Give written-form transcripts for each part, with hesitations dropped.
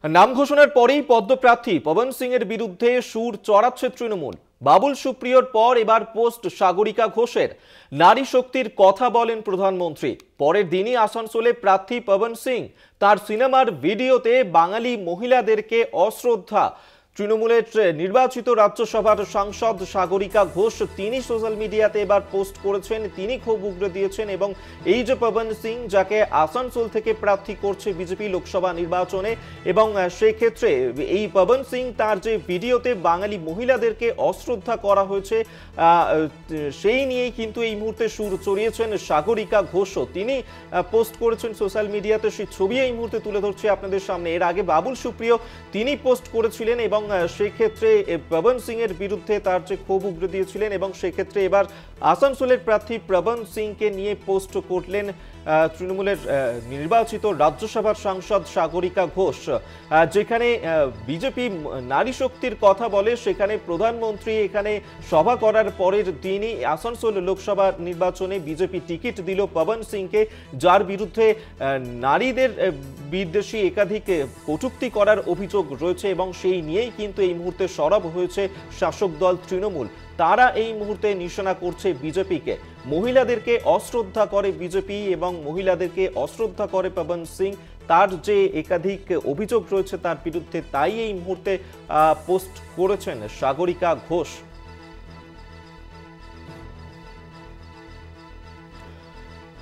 নাম ঘোষণার পরেই পদ্মপ্রার্থী পবন সিং এর বিরুদ্ধে সুর চড়াচ্ছে তৃণমূল। বাবুল সুপ্রিয়র পর এবার পোস্ট সাগরিকা ঘোষের। নারী শক্তির কথা বলেন প্রধানমন্ত্রী। পরের দিনই আসানসোলে প্রার্থী পবন সিং তার সিনেমার ভিডিওতে বাঙালি মহিলাদেরকে অশ্রদ্ধা। তৃণমূলের নির্বাচিত রাজ্যসভার সাংসদ সাগরিকা ঘোষ তিনি সোশ্যাল মিডিয়াতে এবার পোস্ট করেছেন, তিনি ক্ষোভ উগরে দিয়েছেন এবং এই যে পবন সিং যাকে আসানসোল থেকে প্রার্থী করছে বিজেপি লোকসভা নির্বাচনে, এবং সেই ক্ষেত্রে এই পবন সিং তার যে ভিডিওতে বাঙালি মহিলাদেরকে অশ্রদ্ধা করা হয়েছে সেই নিয়েই কিন্তু এই মুহূর্তে সুর চড়িয়েছেন সাগরিকা ঘোষও। তিনি পোস্ট করেছেন সোশ্যাল মিডিয়াতে, সেই ছবি এই মুহূর্তে তুলে ধরছে আপনাদের সামনে। এর আগে বাবুল সুপ্রিয় তিনি পোস্ট করেছিলেন এবং সেক্ষেত্রে পবন সিং এর বিরুদ্ধে তার যে ক্ষোভ উগরে দিয়েছিলেন, এবং সেক্ষেত্রে এবার আসানসোলের প্রার্থী পবন সিংকে নিয়ে পোস্ট করলেন তৃণমূলের নির্বাচিত রাজ্যসভার সাংসদ সাগরিকা ঘোষ। যেখানে বিজেপি নারী শক্তির কথা বলে, সেখানে প্রধানমন্ত্রী এখানে সভা করার পরের দিনই আসানসোল লোকসভা নির্বাচনে বিজেপি টিকিট দিল পবন সিংকে, যার বিরুদ্ধে নারীদের বিদ্বেষী একাধিক কটূক্তি করার অভিযোগ রয়েছে, এবং সেই নিয়েই কিন্তু এই মুহূর্তে সরব হয়েছে শাসক দল তৃণমূল। তারা এই মুহূর্তে নিশানা করছে বিজেপিকে। মহিলাদেরকে অশ্রদ্ধা করে বিজেপি এবং মহিলাদেরকে অশ্রদ্ধা করে পবন সিং, তার যে একাধিক অভিযোগ রয়েছে তার বিরুদ্ধে, তাই এই মুহূর্তে পোস্ট করেছেন সাগরিকা ঘোষ।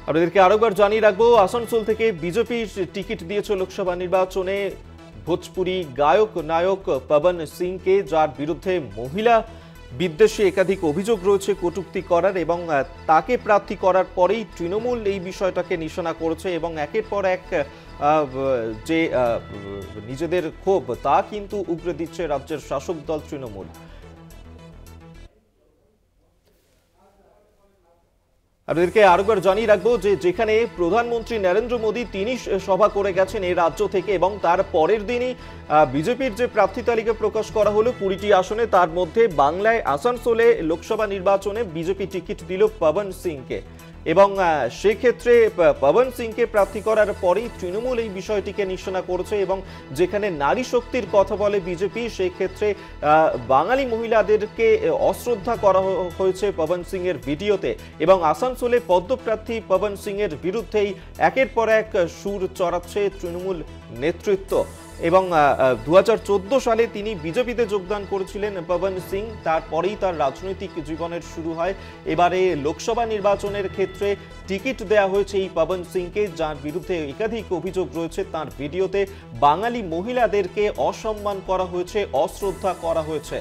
আপনাদেরকে আরেকবার জানিয়ে রাখবো, আসানসোল থেকে বিজেপির টিকিট দিয়েছে লোকসভা নির্বাচনে ভোজপুরি গায়ক নায়ক পবন সিংকে, যার বিরুদ্ধে মহিলা বিদ্বেষী একাধিক অভিযোগ রয়েছে কটূক্তি করার, এবং তাকে প্রার্থী করার পরেই তৃণমূল এই বিষয়টাকে নিশানা করেছে এবং একের পর এক যে নিজেদের ক্ষোভ তা কিন্তু উগরে দিচ্ছে রাজ্যের শাসক দল তৃণমূল। আপনাদেরকে আরেকবার জানিয়ে রাখবো যে যেখানে প্রধানমন্ত্রী নরেন্দ্র মোদী তিনি সভা করে গেছেন এই রাজ্য থেকে, এবং তার পরের দিনই বিজেপির যে প্রার্থী তালিকা প্রকাশ করা হলো 20টি আসনে, তার মধ্যে বাংলায় আসানসোলে লোকসভা নির্বাচনে বিজেপি টিকিট দিল পবন সিংকে, এবং সেক্ষেত্রে পবন সিংকে প্রার্থী করার পরেই তৃণমূল এই বিষয়টিকে নিশানা করেছে, এবং যেখানে নারী শক্তির কথা বলে বিজেপি, সেক্ষেত্রে বাঙালি মহিলাদেরকে অশ্রদ্ধা করা হয়েছে পবন সিং এর ভিডিওতে, এবং আসানসোলে পদ্মপ্রার্থী পবন সিং এর বিরুদ্ধেই একের পর এক সুর চড়াচ্ছে তৃণমূল নেতৃত্ব। এবং 2014 সালে তিনি বিজেপিতে যোগদান করেছিলেন পবন সিং, তারপরেই তার রাজনৈতিক জীবনের শুরু হয়। এবারে লোকসভা নির্বাচনের ক্ষেত্রে টিকিট দেওয়া হয়েছে এই পবন সিংকে, যার বিরুদ্ধে একাধিক অভিযোগ রয়েছে। তার ভিডিওতে বাঙালি মহিলাদেরকে অসম্মান করা হয়েছে, অশ্রদ্ধা করা হয়েছে।